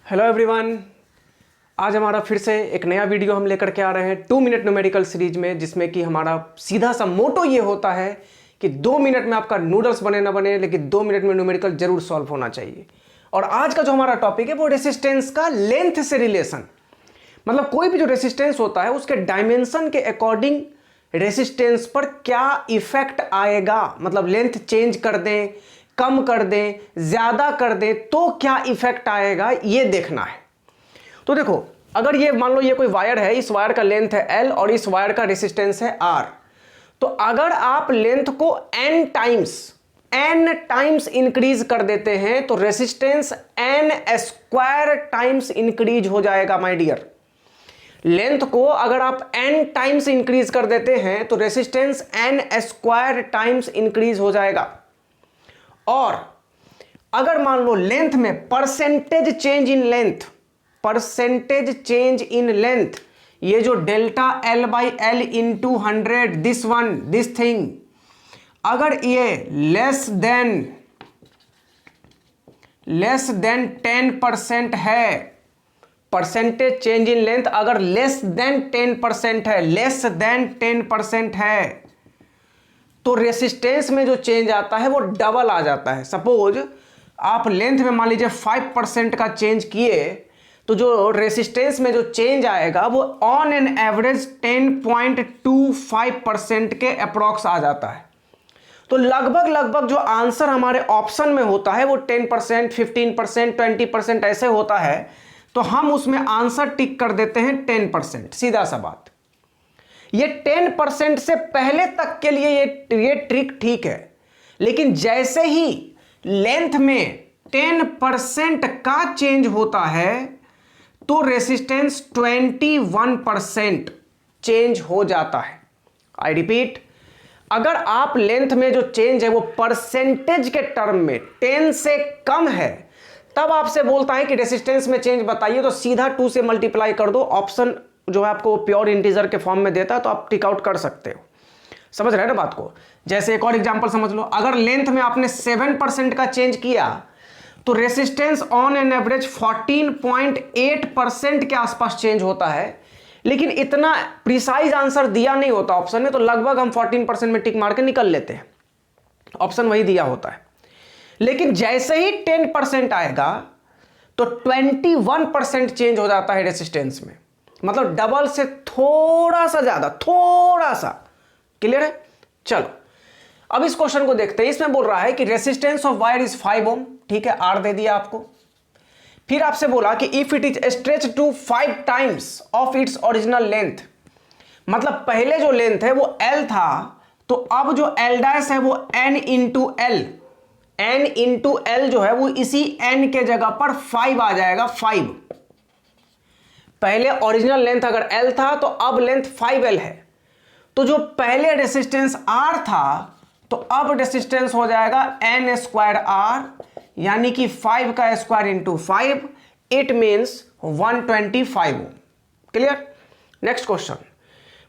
Hello everyone. आज हमारा फिर से एक नया वीडियो हम लेकर के आ रहे हैं 2 मिनट न्यूमेरिकल सीरीज में, जिसमें कि हमारा सीधा सा मोटो ये होता है कि 2 मिनट में आपका नूडल्स बने ना बने, लेकिन 2 मिनट में न्यूमेरिकल जरूर सॉल्व होना चाहिए। और आज का जो हमारा टॉपिक है वो रेसिस्टेंस का लेंथ से रिलेशन, मतलब कोई भी जो रेसिस्टेंस होता है उसके डायमेंशन के अकॉर्डिंग रेसिस्टेंस पर क्या इफेक्ट आएगा, मतलब लेंथ चेंज कर दें, कम कर दें, ज्यादा कर दें तो क्या इफेक्ट आएगा, ये देखना है। तो देखो, अगर ये मान लो ये कोई वायर है, इस वायर का लेंथ है L और इस वायर का रेसिस्टेंस है R, तो अगर आप लेंथ को n टाइम्स इंक्रीज कर देते हैं तो resistance n square times increase हो जाएगा माय डियर। लेंथ को अगर आप n टाइम्स इंक्रीज कर देते हैं तो resistance n square times increase हो जाएगा। और अगर मान लो लेंथ में परसेंटेज चेंज इन लेंथ, ये जो delta L by L into 100 this thing, अगर ये लेस देन 10% है, परसेंटेज चेंज इन लेंथ अगर लेस देन 10% है तो रेसिस्टेंस में जो चेंज आता है वो डबल आ जाता है। सपोज आप लेंथ में मान लीजिए 5% का चेंज किए तो जो रेसिस्टेंस में जो चेंज आएगा वो ऑन एन एवरेज 10.25% के अप्रॉक्स आ जाता है। तो लगभग जो आंसर हमारे ऑप्शन में होता है वो 10%, 15%, 20% ऐसे होता है, तो हम उसमें आंसर टिक कर देते हैं 10%। सीधा सा बात, ये 10% से पहले तक के लिए ये ट्रिक ठीक है, लेकिन जैसे ही लेंथ में 10% का चेंज होता है तो रेसिस्टेंस 21% चेंज हो जाता है। आई रिपीट, अगर आप लेंथ में जो चेंज है वो परसेंटेज के टर्म में 10 से कम है, तब आपसे बोलता है कि रेसिस्टेंस में चेंज बताइए, तो सीधा 2 से मल्टीप्लाई कर दो। ऑप्शन जो है आपको प्योर इंटीजर के फॉर्म में देता है, तो आप टिक आउट कर सकते हो। समझ रहे हैं ना बात को। जैसे एक और एग्जांपल समझ लो, अगर लेंथ में आपने 7% का चेंज किया तो रेसिस्टेंस ऑन एन एवरेज 14.8% के आसपास चेंज होता है, लेकिन इतना प्रिसाइज आंसर दिया नहीं होता ऑप्शन में, तो लगभग हम 14% में टिक मार के निकल लेते हैं, ऑप्शन वही दिया होता है। लेकिन जैसे ही 10% आएगा तो 21% चेंज हो जाता है रेसिस्टेंस में, मतलब डबल से थोड़ा सा ज्यादा, थोड़ा सा। क्लियर है? चलो अब इस क्वेश्चन को देखते हैं। इसमें बोल रहा है कि रेसिस्टेंस ऑफ वायर इज 5 ओम, ठीक है, R दे दिया आपको। फिर आपसे बोला कि if it is stretch to 5 times of its original length, मतलब पहले जो लेंथ है वो L था, तो अब जो L डैश है वो N इंटू L जो है वो इसी N के जगह पर 5 आ जाएगा। 5 पहले ओरिजिनल लेंथ अगर L था तो अब लेंथ 5L है, तो जो पहले रेसिस्टेंस R था तो अब रेसिस्टेंस हो जाएगा N स्क्वायर R, यानी कि 5 का square into 5, it means 125 ohm. Clear? Next question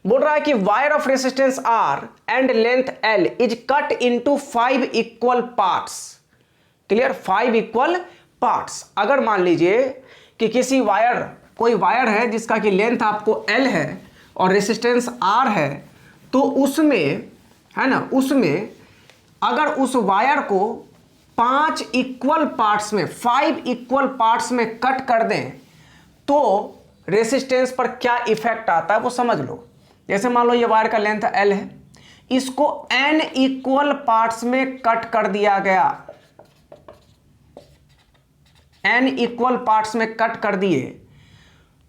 बोल रहा है कि wire of resistance R and length L is cut into 5 equal parts. Clear? 5 equal parts. अगर मान लीजिए कि कोई वायर है जिसका कि लेंथ आपको L है और रेसिस्टेंस R है, तो उसमें है ना, उसमें अगर उस वायर को 5 इक्वल पार्ट्स में कट कर दें तो रेसिस्टेंस पर क्या इफेक्ट आता है वो समझ लो। जैसे मान लो ये वायर का लेंथ L है, इसको n इक्वल पार्ट्स में कट कर दिया गया, n इक्वल पार्ट्स में कट कर दिए,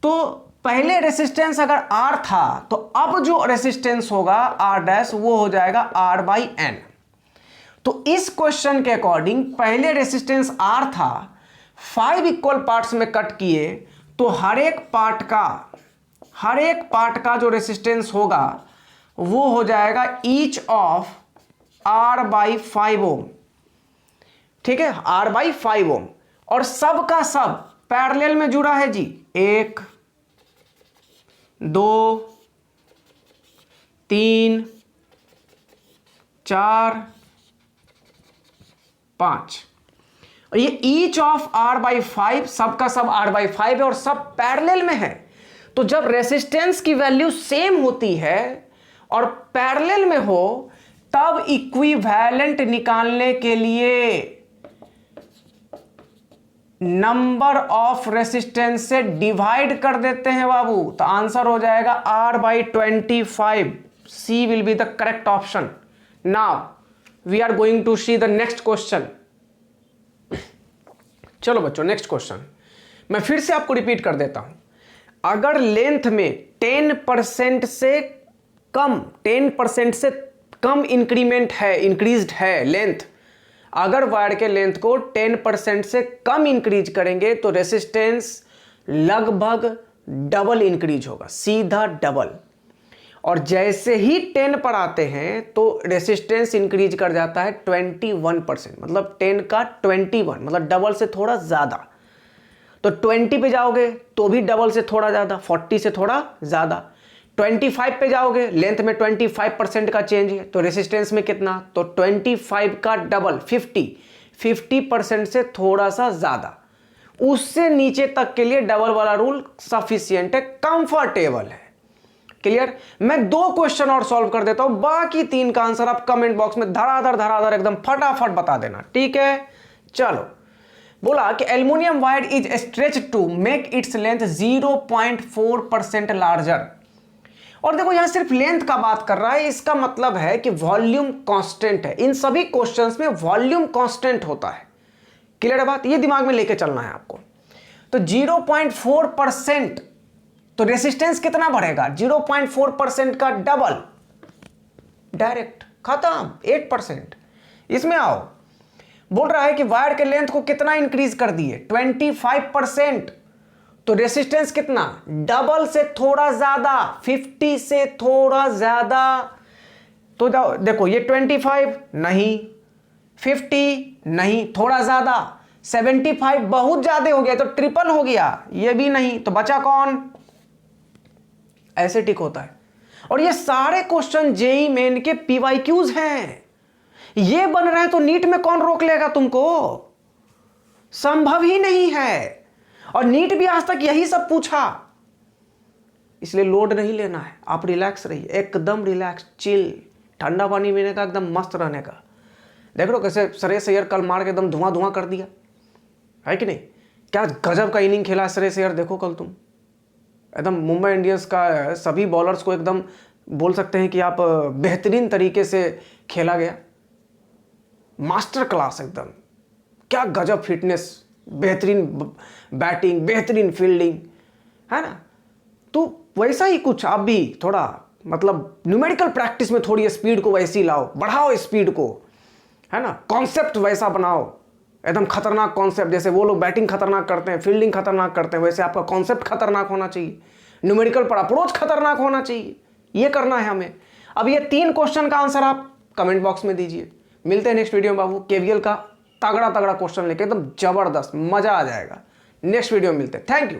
तो पहले रेसिस्टेंस अगर R था तो अब जो रेसिस्टेंस होगा R डैश वो हो जाएगा R बाई N। तो इस क्वेश्चन के अकॉर्डिंग पहले रेसिस्टेंस R था, 5 इक्वल पार्ट्स में कट किए, तो हर एक पार्ट का जो रेसिस्टेंस होगा वो हो जाएगा ईच ऑफ R बाई 5 ओम। ठीक है, R बाई 5 ओम, और सब का सब पैरेलल में जुड़ा है जी। 1 2 3 4 5, और ये ईच ऑफ R/5 सबका सब R/5 है और सब पैरेलल में है। तो जब रेसिस्टेंस की वैल्यू सेम होती है और पैरेलल में हो तब इक्विवेलेंट निकालने के लिए नंबर ऑफ रेसिस्टेंस से डिवाइड कर देते हैं बाबू। तो आंसर हो जाएगा R/25। C will be the correct option. Now we are going to see the next question. चलो बच्चों नेक्स्ट क्वेश्चन मैं फिर से आपको रिपीट कर देता हूं। अगर लेंथ में 10% से कम इंक्रीमेंट है, इंक्रीज्ड है लेंथ, अगर वायर के लेंथ को 10% से कम इंक्रीज करेंगे तो रेसिस्टेंस लगभग डबल इंक्रीज होगा, सीधा डबल। और जैसे ही 10 पर आते हैं तो रेसिस्टेंस इंक्रीज कर जाता है 21%, मतलब 10 का 21, मतलब डबल से थोड़ा ज़्यादा। तो 20 पे जाओगे तो भी डबल से थोड़ा ज़्यादा, 40 से थोड़ा ज़्यादा। 25 पे जाओगे, लेंथ में 25% का चेंज है, तो रेसिस्टेंस में कितना, तो 25 का डबल 50% से थोड़ा सा ज़्यादा। उससे नीचे तक के लिए डबल वाला रूल सफिशिएंट है, कंफर्टेबल है। क्लियर। मैं 2 क्वेश्चन और सॉल्व कर देता हूं, बाकी 3 का आंसर आप कमेंट बॉक्स में धड़ाधड़ एकदम फटाफट बता देना, ठीक है। चलो, बोला कि aluminium wire is stretch to make its length 0.4% larger. और देखो यहां सिर्फ लेंथ का बात कर रहा है, इसका मतलब है कि वॉल्यूम कांस्टेंट है। इन सभी क्वेश्चंस में वॉल्यूम कांस्टेंट होता है। क्लियर है बात, ये दिमाग में लेके चलना है आपको। तो 0.4%, तो रेसिस्टेंस कितना बढ़ेगा, 0.4% का डबल, डायरेक्ट खत्म, 8%। इसमें आओ, बोल रहा है कि वायर के लेंथ को कितना इंक्रीज कर दिए, 25%, तो रेसिस्टेंस कितना, डबल से थोड़ा ज्यादा, 50 से थोड़ा ज्यादा। तो देखो ये 25 नहीं, 50 नहीं, थोड़ा ज्यादा, 75 बहुत ज्यादा हो गया, तो ट्रिपल हो गया, ये भी नहीं, तो बचा कौन, ऐसे टिक होता है। और ये सारे क्वेश्चन जेईई मेन के पीवाईक्यूज हैं, ये बन रहे हैं, तो नीट में कौन रोक लेगा तुमको, संभव ही नहीं है। और नीट भी आज तक यही सब पूछा, इसलिए लोड नहीं लेना है, आप रिलैक्स रहिए, एकदम रिलैक्स, चिल, ठंडा पानी पीने का, एकदम मस्त रहने का। देख लो कैसे श्रेयस अय्यर कल मार के एकदम धुआं धुआं कर दिया, है कि नहीं। क्या गजब का इनिंग खेला श्रेयस अय्यर, देखो कल तुम एकदम मुंबई इंडियंस का सभी बॉलर्स को एकदम बोल सकते हैं कि आप बेहतरीन तरीके से खेला गया, मास्टर क्लास एकदम, क्या गजब फिटनेस, बेहतरीन बैटिंग, बेहतरीन फील्डिंग, है ना। तो वैसा ही कुछ आप भी थोड़ा मतलब न्यूमेरिकल प्रैक्टिस में थोड़ी स्पीड को वैसी लाओ, बढ़ाओ स्पीड को, है ना। कॉन्सेप्ट वैसा बनाओ, एकदम खतरनाक कॉन्सेप्ट, जैसे वो लोग बैटिंग खतरनाक करते हैं, फील्डिंग खतरनाक करते हैं, वैसे आपका कॉन्सेप्ट खतरनाक होना चाहिए, न्यूमेरिकल पर अप्रोच खतरनाक होना चाहिए, ये करना है हमें। अब ये 3 क्वेश्चन का आंसर आप कमेंट बॉक्स में दीजिए। मिलते हैं नेक्स्ट वीडियो में बाबू, केवीएल का तगड़ा क्वेश्चन लेके, एकदम जबरदस्त, मजा आ जाएगा। नेक्स्ट वीडियो में मिलते हैं, थैंक यू।